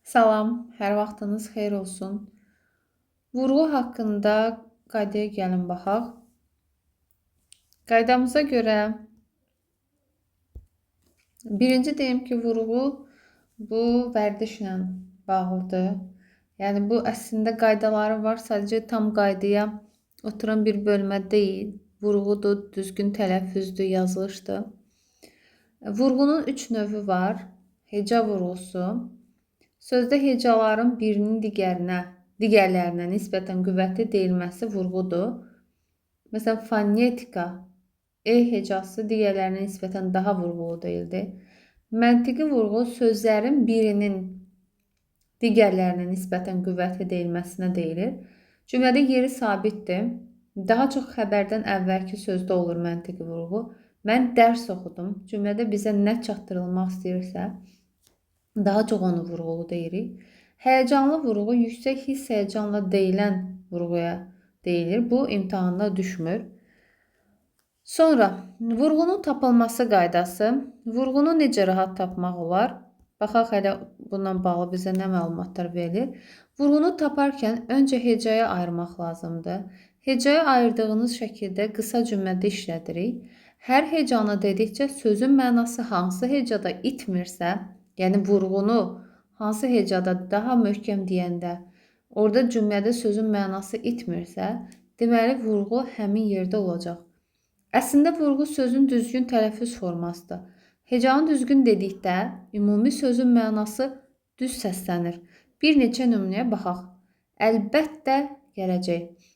Salam, hər vaxtınız xeyir olsun. Vurğu haqqında qaydaya gəlin baxaq. Qaydamıza görə birinci deyim ki, vurğu bu vərdişlə bağlıdır. Yəni bu əslində qaydaları var, sadəcə tam qaydaya oturan bir bölmə deyil. Vurğudur, düzgün tələffüzdür, yazılışdır. Vurğunun 3 növü var. Heca vurğusu. Sözdə hecaların birinin digərlərinə nisbətən qüvvətli deyilməsi vurğudur. Məsələn, fonetika, hecası digərlərinə nisbətən daha vurğulu deyildi. Məntiqi vurğu sözlərin birinin digərlərinə nisbətən qüvvətli deyilməsinə deyilir. Cümlədə yeri sabitdir. Daha çox xəbərdən əvvəlki sözdə olur məntiqi vurğu. Mən dərs oxudum. Cümlədə bizə nə çatdırılmaq istəyirsə, daha çox onu vurğulu deyirik. Həyəcanlı vurğu yüksək hiss həyəcanla deyilən vurğuya deyilir. Bu imtahanda düşmür. Sonra vurğunun tapılması qaydası. Vurğunu necə rahat tapmaq olar? Baxaq hələ bununla bağlı bizə nə məlumatlar verilir. Vurğunu taparkən öncə hecaya ayırmaq lazımdır. Hecaya ayırdığınız şəkildə qısa cümlədə işlədirik. Hər hecanı dedikcə sözün mənası hansı hecada itmirsə, yəni vurğunu hansı hecada daha möhkəm deyəndə, orada cümlədə sözün mənası itmirsə, deməli vurğu həmin yerdə olacaq. Əslində vurğu sözün düzgün tələffüz formasıdır. Hecanı düzgün dedikdə ümumi sözün mənası düz səslənir. Bir neçə nümunəyə baxaq. Əlbəttə gələcək.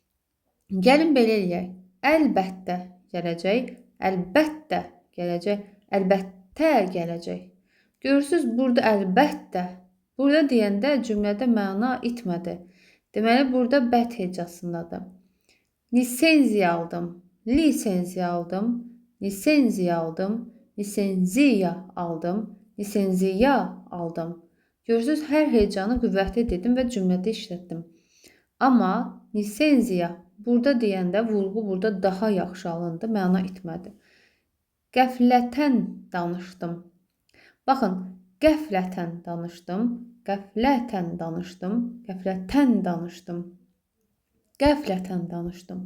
Gəlin belə eləyək. Əlbəttə gələcək. Əlbəttə gələcək. Əlbəttə gələcək. Görürsünüz, burada əlbəttə. Burada deyəndə cümlədə məna itmədi. Deməli, burada bət hecasındadır. Lisenziya aldım. Lisenziya aldım. Lisenziya aldım. Lisenziya aldım. Lisenziya aldım. Görürsünüz, hər hecanı qüvvətli dedim və cümlədə işlətdim. Amma lisenziya burada deyəndə vurğu burada daha yaxşı alındı, məna itmədi. Qəflətən danışdım. Baxın, qəflətən danışdım, qəflətən danışdım, qəflətən danışdım, qəflətən danışdım.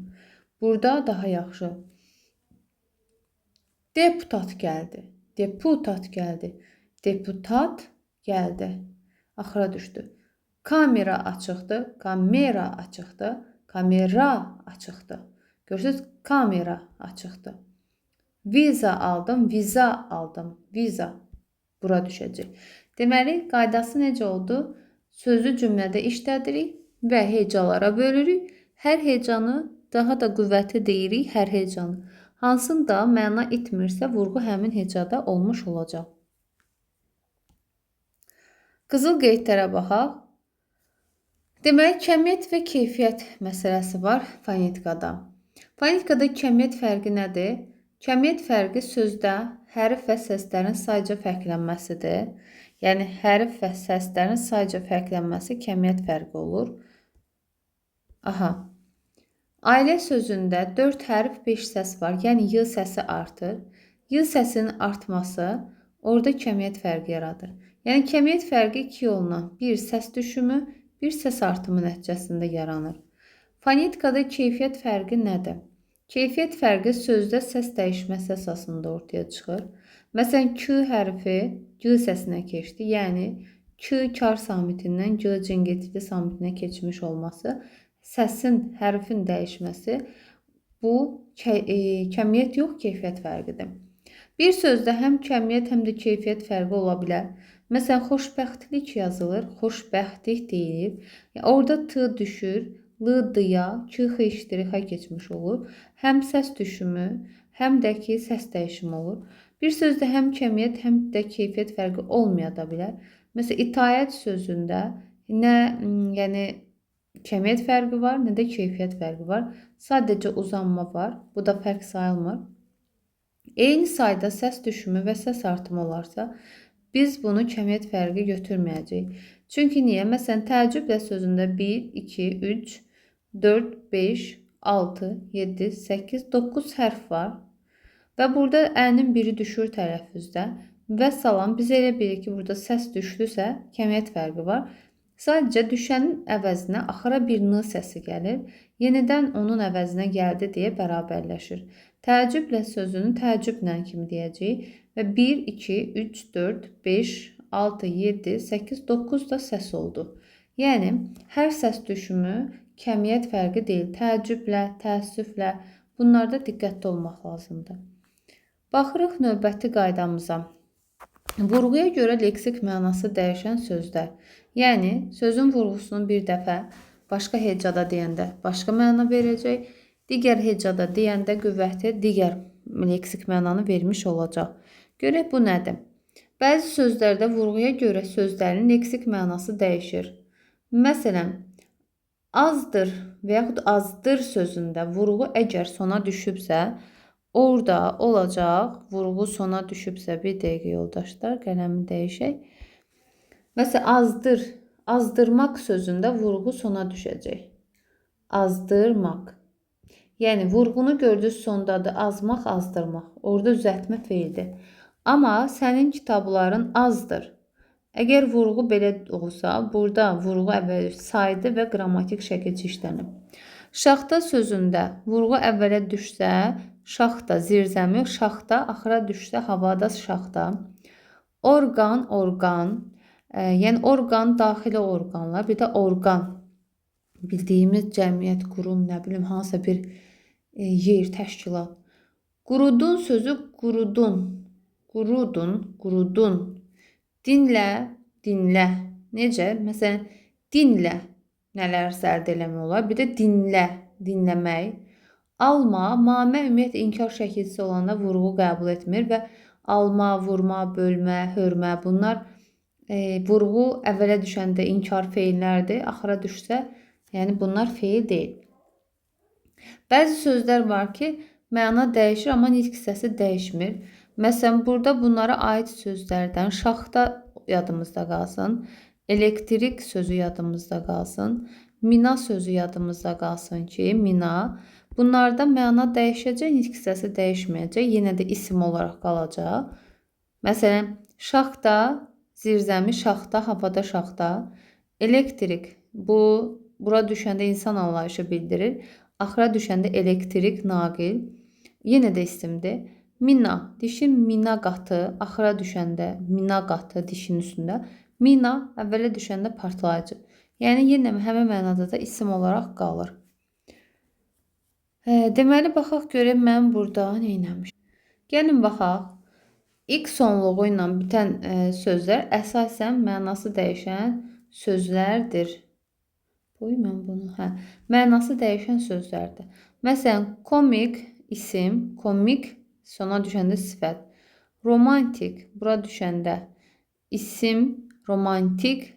Burada daha yaxşı. Deputat gəldi, deputat gəldi, deputat gəldi. Axıra düşdü. Kamera açıqdır, kamera açıqdır, kamera açıqdır. Görürsünüz, kamera açıqdır. Viza aldım, viza aldım, viza. Bura düşəcək. Deməli, qaydası necə oldu? Sözü cümlədə işlədirik və hecalara bölürük. Hər hecanı daha da qüvvətli deyirik, hər hecanı. Hansında məna itmirsə, vurğu həmin hecada olmuş olacaq. Qızıl qeydlərə baxaq. Deməli, kəmiyyət və keyfiyyət məsələsi var fonetikada. Fonetikada kəmiyyət fərqi nədir? Kəmiyyət fərqi sözdə hərf və səslərin sayca fərqlənməsidir. Yəni, hərf və səslərin sayca fərqlənməsi kəmiyyət fərqi olur. Aha. Ailə sözündə 4 hərf 5 səs var. Yəni, y səsi artır. Y səsinin artması orada kəmiyyət fərqi yaradır. Yəni, kəmiyyət fərqi 2 yolla. Bir səs düşümü, bir səs artımı nəticəsində yaranır. Fonetikada keyfiyyət fərqi nədir? Keyfiyyət fərqi sözdə səs dəyişməsi əsasında ortaya çıxır. Məsələn, k hərfi g səsinə keçdi. Yəni, k kar samitindən g cingiltili samitinə keçmiş olması, səsin, hərfin dəyişməsi bu kəmiyyət yox, keyfiyyət fərqidir. Bir sözdə həm kəmiyyət, həm də keyfiyyət fərqi ola bilər. Məsələn, xoşbəxtlik yazılır, xoşbəxtlik deyilir. Orada t düşür, l dıya, k xişdirixə keçmiş olur. Həm səs düşümü, həm də ki, səs dəyişimi olur. Bir sözdə həm kəmiyyət, həm də keyfiyyət fərqi olmaya da bilər. Məsələn, itaət sözündə nə kəmiyyət fərqi var, nə də keyfiyyət fərqi var. Sadəcə uzanma var. Bu da fərq sayılmır. Eyni sayda səs düşümü və səs artımı olarsa, biz bunu kəmiyyət fərqi götürməyəcəyik. Çünki niyə? Məsələn, təəccüblə sözündə 1, 2, 3, 4, 5, 6, 7, 8, 9 hərf var. Və burada ənin biri düşür tələffüzdə. Və salam. Biz elə bilirik ki, burada səs düşdüsə, kəmiyyət fərqi var. Sadəcə düşənin əvəzinə axıra bir n səsi gəlir. Yenidən onun əvəzinə gəldi deyə bərabərləşir. Təəccüblə sözünü təəccüblə kimi deyəcəyik və 1, 2, 3, 4, 5, 6, 7, 8, 9 da səs oldu. Yəni, hər səs düşümü kəmiyyət fərqi deyil. Təəccüblə, təəssüflə bunlarda diqqətli olmaq lazımdır. Baxırıq növbəti qaydamıza. Vurğuya görə leksik mənası dəyişən sözlər. Yəni, sözün vurğusunu bir dəfə başqa hecada deyəndə başqa məna verəcək, digər hecada deyəndə qüvvəti digər leksik mənanı vermiş olacaq. Görək bu nədir? Bəzi sözlərdə vurğuya görə sözlərin leksik mənası dəyişir. Məsələn, azdır və yaxud azdır sözündə vurğu əgər sona düşübsə, orada olacaq, vurğu sona düşübsə, bir dəqiqə yoldaşlar, qələmi dəyişək. Məsələn, azdır, azdırmaq sözündə vurğu sona düşəcək. Azdırmaq. Yəni, vurğunu gördünüz sondadır, azmaq, azdırmaq. Orada düzəltmə feildir. Amma sənin kitabların azdır. Əgər vurğu belə olsa, burada vurğu əvvəl saydı və qrammatik şəkilçi işlənib. Şaxta sözündə vurğu əvvələ düşsə, şaxta, zirzəmi, şaxta, axıra düşsə, havada şaxta. Orqan, orqan, yəni orqan, daxili orqanlar, bir də orqan. Bildiyimiz cəmiyyət, qurum, nə bilim, hansısa bir yer, təşkilat. Qurudun sözü qurudun, qurudun, qurudun. Dinlə, dinlə. Necə? Məsələn, dinlə nələr sərd eləmək olar? Bir də dinlə, dinləmək. Alma, mamə ümumiyyətlə inkar şəkilçisi olanda vurğu qəbul etmir və alma, vurma, bölmə, hörmə bunlar vurğu əvvələ düşəndə inkar feillərdir. Axıra düşsə, yəni bunlar feil deyil. Bəzi sözlər var ki, məna dəyişir, amma nitq hissəsi dəyişmir. Məsələn, burada bunlara aid sözlərdən şaxta yadımızda qalsın, elektrik sözü yadımızda qalsın, mina sözü yadımızda qalsın ki, mina. Bunlarda məna dəyişəcək, nitq hissəsi dəyişməyəcək, yenə də isim olaraq qalacaq. Məsələn, şaxta, zirzəmi, şaxta, havada şaxta, elektrik, bura düşəndə insan anlayışı bildirir, axıra düşəndə elektrik, naqil, yenə də isimdir. Mina, dişin mina qatı, axıra düşəndə mina qatı dişin üstündə. Mina, əvvələ düşəndə partlayıcı. Yəni, yenə həmin mənada da isim olaraq qalır. Deməli, baxaq görək mən burada nə eləmişəm. Gəlin baxaq. İlk sonluğu ilə bitən sözlər əsasən mənası dəyişən sözlərdir. Qoy mən bunu, mənası dəyişən sözlərdir. Məsələn, komik, isim, komik, sona düşəndə sifət. Romantik, bura düşəndə isim, romantik,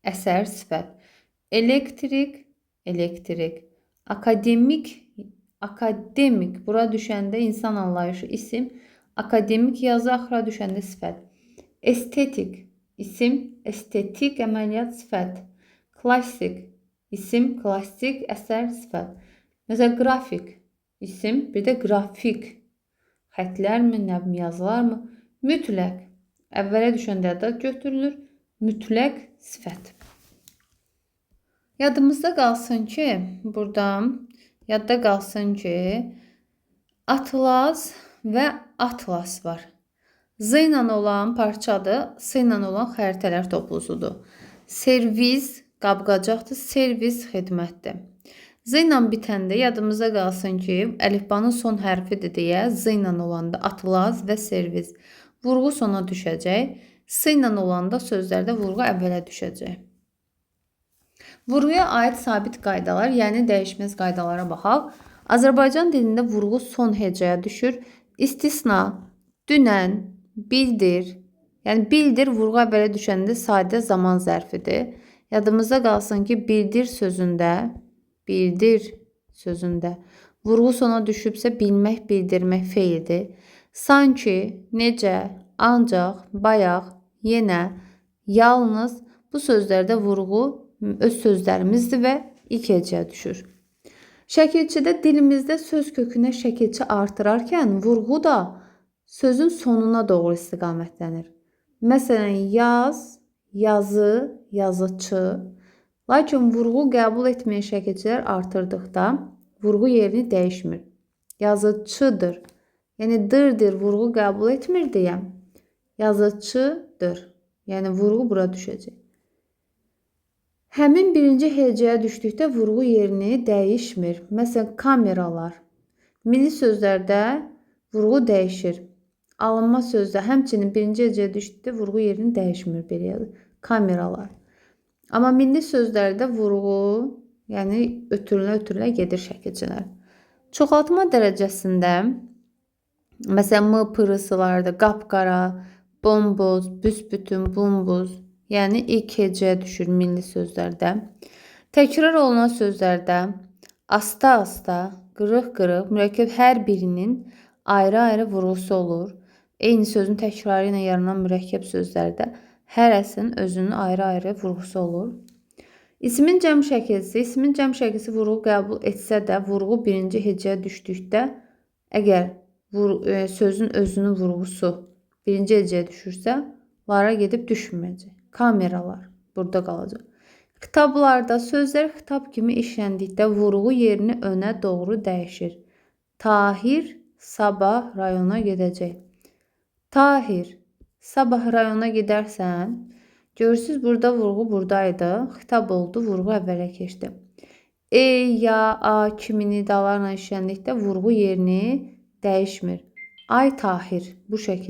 əsər, sifət. Elektrik, elektrik. Akademik, akademik, bura düşəndə insan anlayışı, isim. Akademik yazı, axıra düşəndə sifət. Estetik, isim, estetik, əməliyyat, sifət. Klassik, isim, klassik, əsər, sifət. Məsələn, qrafik, isim, bir də qrafik. Xətlərmi, yazılarmı? Mütləq. Əvvələ düşəndə də götürülür. Mütləq sifət. Yadımızda qalsın ki, buradan yadda qalsın ki, atlas və atlas var. Z ilə olan parçadır, S ilə olan xəritələr toplusudur. Servis, qab-qacaqdır, servis xidmətdir. Z ilə bitəndə yadımızda qalsın ki, əlifbanın son hərfidir deyə Z ilə olanda atlas və servis. Vurğu sona düşəcək. S ilə olanda sözlərdə vurğu əvvələ düşəcək. Vurğuya aid sabit qaydalar, yəni dəyişməz qaydalara baxaq. Azərbaycan dilində vurğu son hecəyə düşür. İstisna, dünən, bildir. Yəni bildir vurğu əvvələ düşəndə sadə zaman zərfidir. Yadımızda qalsın ki, bildir sözündə vurğu sona düşübsə bilmək, bildirmək feildir. Sanki, necə, ancaq, bayaq, yenə, yalnız bu sözlərdə vurğu öz sözlərimizdir və ilk hecəyə düşür. Şəkilçidə dilimizdə söz kökünə şəkilçi artırarkən vurğu da sözün sonuna doğru istiqamətlənir. Məsələn, yaz, yazı, yazıçı. Lakin vurğu qəbul etməyən şəkilçilər artırdıqda vurğu yerini dəyişmir. Yazıçıdır. Yəni dırdır vurğu qəbul etmir deyə yazıçıdır. Yəni vurğu bura düşəcək. Həmin birinci hecəyə düşdükdə vurğu yerini dəyişmir. Məsələn, kameralar. Milli sözlərdə vurğu dəyişir. Alınma sözdə həmçinin birinci hecəyə düşdükdə vurğu yerini dəyişmir. Belə kameralar. Amma milli sözlərdə vurğu, yəni ötürülə gedir şəkilçilər. Çoxaltma dərəcəsində, məsələn, m pırısılarda qapqara, bomboz, büsbütün, bumbuz, yəni ilk hecəyə düşür milli sözlərdə. Təkrar olunan sözlərdə asta-asta, qırıq-qırıq, mürəkkəb hər birinin ayrı-ayrı vurğusu olur. Eyni sözün təkrarı ilə yaranan mürəkkəb sözlərdə hərəsinin özünün ayrı-ayrı vurğusu olur. İsmin cəm şəkilsi vurğu qəbul etsə də, vurğu birinci hecəyə düşdükdə, əgər sözün özünün vurğusu birinci hecəyə düşürsə, lara gedib düşməyəcək. Kameralar burada qalacaq. Kitablarda sözlər xitab kimi işləndikdə vurğu yerini önə doğru dəyişir. Tahir sabah rayona gedəcək. Tahir, sabah rayona gedərsən. Görürsünüz, burada vurğu buradaydı. Xitab oldu, vurğu əvvələ keçdi. E, ya, a kimi nidalarla işləndikdə vurğu yerini dəyişmir. Ay Tahir, bu şəkildə.